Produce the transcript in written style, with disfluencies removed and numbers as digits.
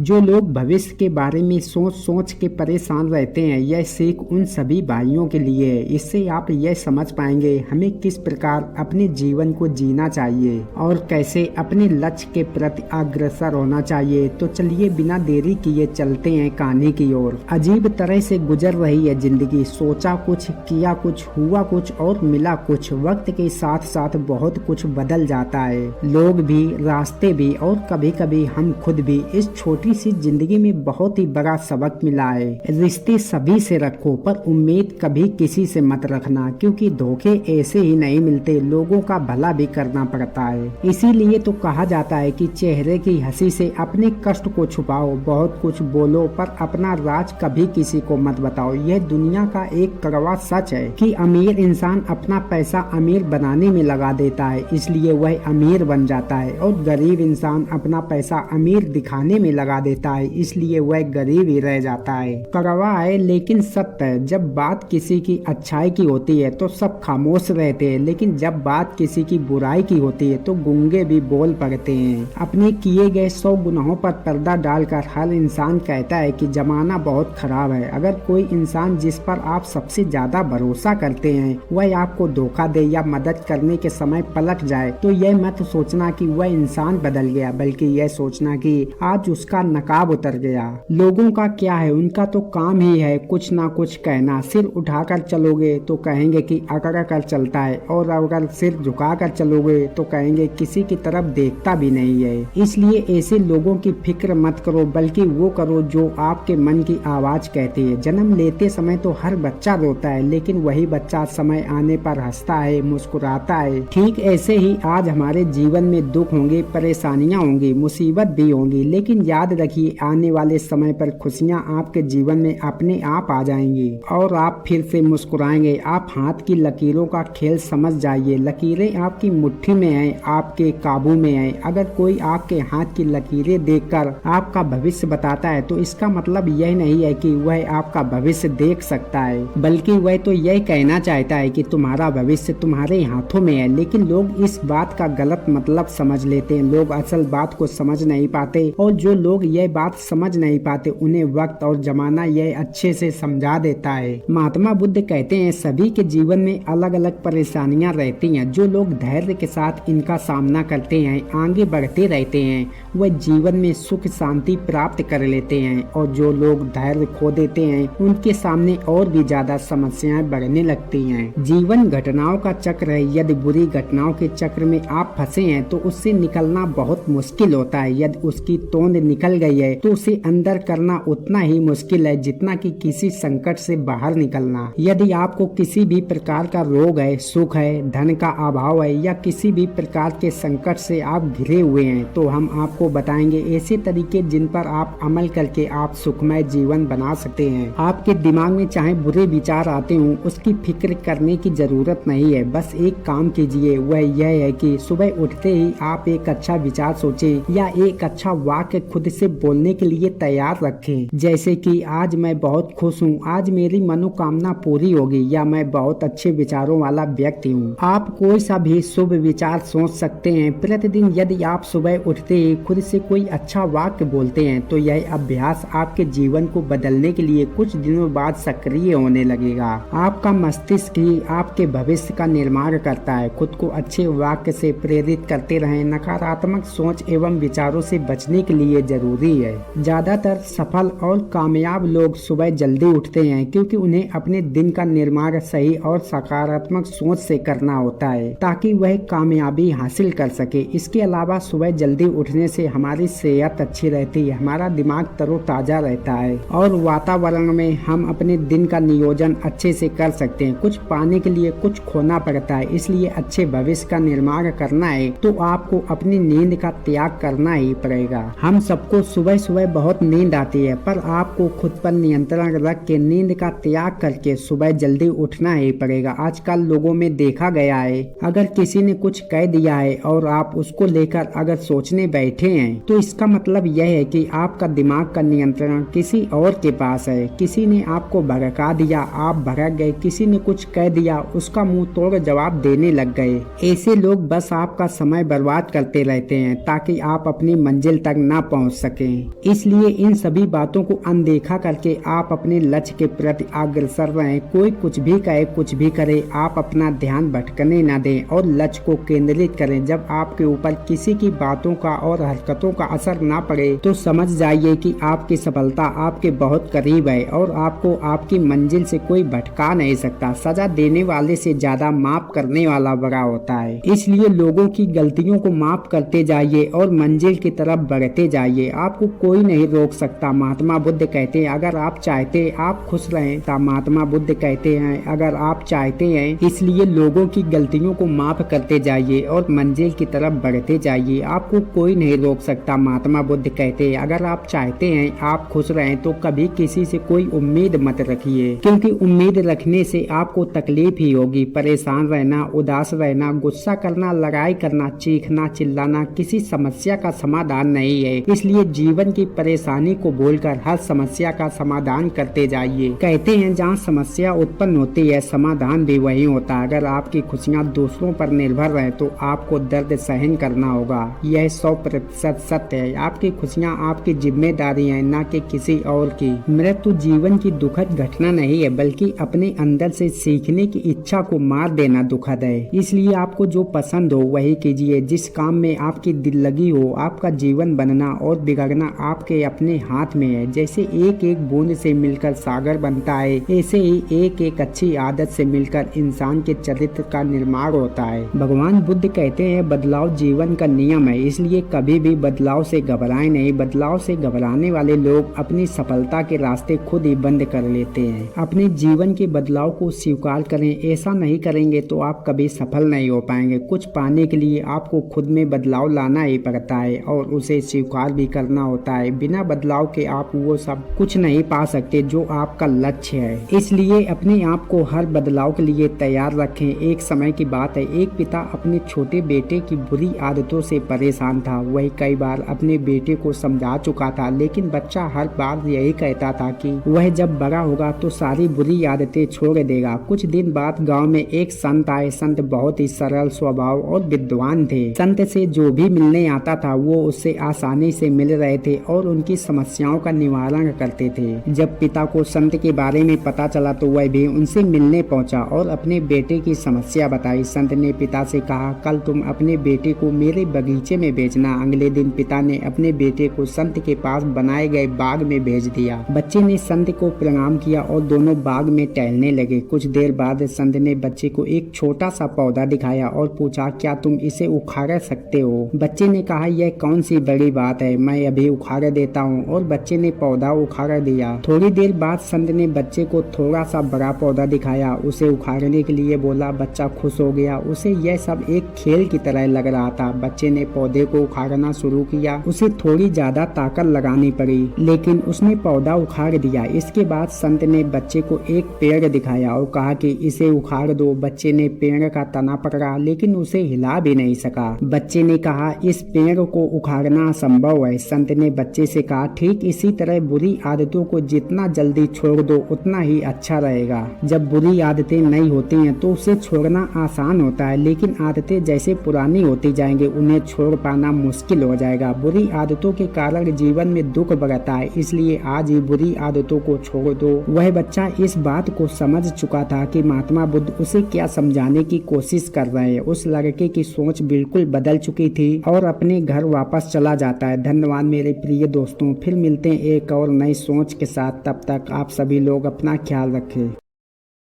जो लोग भविष्य के बारे में सोच सोच के परेशान रहते हैं, यह सीख उन सभी भाइयों के लिए है। इससे आप यह समझ पाएंगे हमें किस प्रकार अपने जीवन को जीना चाहिए और कैसे अपने लक्ष्य के प्रति अग्रसर होना चाहिए। तो चलिए बिना देरी किए चलते हैं कहानी की ओर। अजीब तरह से गुजर रही है जिंदगी, सोचा कुछ, किया कुछ, हुआ कुछ और मिला कुछ। वक्त के साथ साथ बहुत कुछ बदल जाता है, लोग भी, रास्ते भी और कभी कभी हम खुद भी। इस छोटी सी जिंदगी में बहुत ही बड़ा सबक मिला है। रिश्ते सभी से रखो पर उम्मीद कभी किसी से मत रखना, क्योंकि धोखे ऐसे ही नहीं मिलते, लोगों का भला भी करना पड़ता है। इसीलिए तो कहा जाता है कि चेहरे की हंसी से अपने कष्ट को छुपाओ, बहुत कुछ बोलो पर अपना राज कभी किसी को मत बताओ। यह दुनिया का एक कड़वा सच है कि अमीर इंसान अपना पैसा अमीर बनाने में लगा देता है, इसलिए वह अमीर बन जाता है, और गरीब इंसान अपना पैसा अमीर दिखाने में लगा देता है, इसलिए वह गरीब ही रह जाता है। कड़वा है लेकिन सत्य है। जब बात किसी की अच्छाई की होती है तो सब खामोश रहते हैं, लेकिन जब बात किसी की बुराई की होती है तो गूंगे भी बोल पड़ते हैं। अपने किए गए 100 गुनाहों पर पर्दा डालकर हर इंसान कहता है कि जमाना बहुत खराब है। अगर कोई इंसान जिस पर आप सबसे ज्यादा भरोसा करते हैं वह आपको धोखा दे या मदद करने के समय पलट जाए, तो यह मत सोचना कि वह इंसान बदल गया, बल्कि यह सोचना कि आज उसका नकाब उतर गया। लोगों का क्या है, उनका तो काम ही है कुछ ना कुछ कहना। सिर उठाकर चलोगे तो कहेंगे कि अकड़ कर चलता है, और अगर सिर झुकाकर चलोगे तो कहेंगे किसी की तरफ देखता भी नहीं है। इसलिए ऐसे लोगों की फिक्र मत करो, बल्कि वो करो जो आपके मन की आवाज कहती है। जन्म लेते समय तो हर बच्चा रोता है, लेकिन वही बच्चा समय आने पर हंसता है, मुस्कुराता है। ठीक ऐसे ही आज हमारे जीवन में दुख होंगे, परेशानियां होंगी, मुसीबत भी होंगी, लेकिन याद रखिए आने वाले समय पर खुशियां आपके जीवन में अपने आप आ जाएंगी और आप फिर से मुस्कुराएंगे। आप हाथ की लकीरों का खेल समझ जाइए, लकीरें आपकी मुट्ठी में हैं, आपके काबू में हैं। अगर कोई आपके हाथ की लकीरें देखकर आपका भविष्य बताता है तो इसका मतलब यह नहीं है कि वह आपका भविष्य देख सकता है, बल्कि वह तो यह कहना चाहता है कि तुम्हारा भविष्य तुम्हारे हाथों में है। लेकिन लोग इस बात का गलत मतलब समझ लेते हैं, लोग असल बात को समझ नहीं पाते, और जो लोग यह बात समझ नहीं पाते उन्हें वक्त और जमाना यह अच्छे से समझा देता है। महात्मा बुद्ध कहते हैं सभी के जीवन में अलग अलग परेशानियां रहती हैं। जो लोग धैर्य के साथ इनका सामना करते हैं, आगे बढ़ते रहते हैं, वह जीवन में सुख शांति प्राप्त कर लेते हैं, और जो लोग धैर्य खो देते हैं उनके सामने और भी ज्यादा समस्याएं बढ़ने लगती हैं। जीवन घटनाओं का चक्र है, यदि बुरी घटनाओं के चक्र में आप फंसे हैं तो उससे निकलना बहुत मुश्किल होता है। यदि उसकी तोंद निकल गई है तो उसे अंदर करना उतना ही मुश्किल है जितना कि किसी संकट से बाहर निकलना। यदि आपको किसी भी प्रकार का रोग है, सुख है, धन का अभाव है, या किसी भी प्रकार के संकट से आप घिरे हुए हैं, तो हम आपको बताएंगे ऐसे तरीके जिन पर आप अमल करके आप सुखमय जीवन बना सकते हैं। आपके दिमाग में चाहे बुरे विचार आते हों, उसकी फिक्र करने की जरूरत नहीं है। बस एक काम कीजिए, वह यह है कि सुबह उठते ही आप एक अच्छा विचार सोचें या एक अच्छा वाक्य खुद से बोलने के लिए तैयार रखें, जैसे कि आज मैं बहुत खुश हूँ, आज मेरी मनोकामना पूरी होगी, या मैं बहुत अच्छे विचारों वाला व्यक्ति हूँ। आप कोई सा भी शुभ विचार सोच सकते हैं। प्रतिदिन यदि आप सुबह उठते ही खुद से कोई अच्छा वाक्य बोलते हैं तो यह अभ्यास आपके जीवन को बदलने के लिए कुछ दिनों बाद सक्रिय होने लगेगा। आपका मस्तिष्क ही आपके भविष्य का निर्माण करता है। खुद को अच्छे वाक्य से प्रेरित करते रहें। नकारात्मक सोच एवं विचारों से बचने के लिए जरूरी है। ज्यादातर सफल और कामयाब लोग सुबह जल्दी उठते हैं, क्योंकि उन्हें अपने दिन का निर्माण सही और सकारात्मक सोच से करना होता है, ताकि वह कामयाबी हासिल कर सके। इसके अलावा सुबह जल्दी उठने से हमारी सेहत अच्छी रहती है, हमारा दिमाग तरोताजा रहता है, और वातावरण में हम अपने दिन का नियोजन अच्छे से कर सकते हैं। कुछ पाने के लिए कुछ खोना पड़ता है, इसलिए अच्छे भविष्य का निर्माण करना है तो आपको अपनी नींद का त्याग करना ही पड़ेगा। हम सबको सुबह सुबह बहुत नींद आती है, पर आपको खुद पर नियंत्रण रख के नींद का त्याग करके सुबह जल्दी उठना ही पड़ेगा। आजकल लोगों में देखा गया है, अगर किसी ने कुछ कह दिया है और आप उसको लेकर अगर सोचने बैठे हैं तो इसका मतलब यह है कि आपका दिमाग का नियंत्रण किसी और के पास है। किसी ने आपको भड़का दिया, आप भड़क गए, किसी ने कुछ कह दिया, उसका मुंह तोड़ जवाब देने लग गए। ऐसे लोग बस आपका समय बर्बाद करते रहते हैं ताकि आप अपनी मंजिल तक ना पहुंच सके। सकें। इसलिए इन सभी बातों को अनदेखा करके आप अपने लक्ष्य के प्रति अग्रसर रहें। कोई कुछ भी कहे कुछ भी करे, आप अपना ध्यान भटकने न दें और लक्ष्य को केंद्रित करें। जब आपके ऊपर किसी की बातों का और हरकतों का असर ना पड़े तो समझ जाइए कि आपकी सफलता आपके बहुत करीब है और आपको आपकी मंजिल से कोई भटका नहीं सकता। सजा देने वाले से ज्यादा माफ करने वाला बड़ा होता है। इसलिए लोगों की गलतियों को माफ करते जाइए और मंजिल की तरफ बढ़ते जाइए। आपको कोई नहीं रोक सकता। महात्मा बुद्ध कहते हैं अगर आप चाहते आप खुश रहें तो महात्मा बुद्ध कहते हैं अगर आप चाहते हैं, इसलिए लोगों की गलतियों को माफ करते जाइए और मंजिल की तरफ बढ़ते जाइए। आपको कोई नहीं रोक सकता। महात्मा बुद्ध कहते हैं अगर आप चाहते हैं आप खुश रहें तो कभी किसी से कोई उम्मीद मत रखिए, क्योंकि उम्मीद रखने से आपको तकलीफ ही होगी। परेशान रहना, उदास रहना, गुस्सा करना, लड़ाई करना, चीखना, चिल्लाना किसी समस्या का समाधान नहीं है। इसलिए जीवन की परेशानी को भूलकर हर समस्या का समाधान करते जाइए। कहते हैं जहाँ समस्या उत्पन्न होती है समाधान भी वही होता है। अगर आपकी खुशियाँ दूसरों पर निर्भर रहे तो आपको दर्द सहन करना होगा। यह 100% सत्य है। आपकी खुशियाँ आपकी जिम्मेदारी है, न कि किसी और की। मृत्यु जीवन की दुखद घटना नहीं है, बल्कि अपने अंदर से सीखने की इच्छा को मार देना दुखद है। इसलिए आपको जो पसंद हो वही कीजिए। जिस काम में आपकी दिल लगी हो, आपका जीवन बनना और बिगड़ना आपके अपने हाथ में है। जैसे एक एक बूंद से मिलकर सागर बनता है, ऐसे ही एक एक अच्छी आदत से मिलकर इंसान के चरित्र का निर्माण होता है। भगवान बुद्ध कहते हैं बदलाव जीवन का नियम है, इसलिए कभी भी बदलाव से घबराएं नहीं। बदलाव से घबराने वाले लोग अपनी सफलता के रास्ते खुद ही बंद कर लेते हैं। अपने जीवन के बदलाव को स्वीकार करें। ऐसा नहीं करेंगे तो आप कभी सफल नहीं हो पाएंगे। कुछ पाने के लिए आपको खुद में बदलाव लाना ही पड़ता है और उसे स्वीकार भी करना होता है। बिना बदलाव के आप वो सब कुछ नहीं पा सकते जो आपका लक्ष्य है। इसलिए अपने आप को हर बदलाव के लिए तैयार रखें। एक समय की बात है, एक पिता अपने छोटे बेटे की बुरी आदतों से परेशान था। वह कई बार अपने बेटे को समझा चुका था, लेकिन बच्चा हर बार यही कहता था कि वह जब बड़ा होगा तो सारी बुरी आदतें छोड़ देगा। कुछ दिन बाद गांव में एक संत आए। संत बहुत ही सरल स्वभाव और विद्वान थे। संत से जो भी मिलने आता था वो उससे आसानी से मिल रहे थे और उनकी समस्याओं का निवारण करते थे। जब पिता को संत के बारे में पता चला तो वह भी उनसे मिलने पहुंचा और अपने बेटे की समस्या बताई। संत ने पिता से कहा कल तुम अपने बेटे को मेरे बगीचे में भेजना। अगले दिन पिता ने अपने बेटे को संत के पास बनाए गए बाग में भेज दिया। बच्चे ने संत को प्रणाम किया और दोनों बाग में टहलने लगे। कुछ देर बाद संत ने बच्चे को एक छोटा सा पौधा दिखाया और पूछा क्या तुम इसे उखाड़ सकते हो? बच्चे ने कहा यह कौन सी बड़ी बात है, मैं अभी उखाड़ देता हूँ। और बच्चे ने पौधा उखाड़ दिया। थोड़ी देर बाद संत ने बच्चे को थोड़ा सा बड़ा पौधा दिखाया, उसे उखाड़ने के लिए बोला। बच्चा खुश हो गया। उसे यह सब एक खेल की तरह लग रहा था। बच्चे ने पौधे को उखाड़ना शुरू किया। उसे थोड़ी ज्यादा ताकत लगानी पड़ी, लेकिन उसने पौधा उखाड़ दिया। इसके बाद संत ने बच्चे को एक पेड़ दिखाया और कहा कि इसे उखाड़ दो। बच्चे ने पेड़ का तना पकड़ा, लेकिन उसे हिला भी नहीं सका। बच्चे ने कहा इस पेड़ को उखाड़ना असंभव है। संत ने बच्चे से कहा ठीक इसी तरह बुरी आदतों को जितना जल्दी छोड़ दो उतना ही अच्छा रहेगा। जब बुरी आदतें नई होती हैं तो उसे छोड़ना आसान होता है, लेकिन आदतें जैसे पुरानी होती जाएंगी उन्हें छोड़ पाना मुश्किल हो जाएगा। बुरी आदतों के कारण जीवन में दुख बढ़ता है, इसलिए आज ही बुरी आदतों को छोड़ दो। वह बच्चा इस बात को समझ चुका था कि महात्मा बुद्ध उसे क्या समझाने की कोशिश कर रहे हैं। उस लड़के की सोच बिल्कुल बदल चुकी थी और अपने घर वापस चला जाता है। धन्यवाद मेरे प्रिय दोस्तों, फिर मिलते हैं एक और नई सोच के साथ। तब तक आप सभी लोग अपना ख्याल रखें।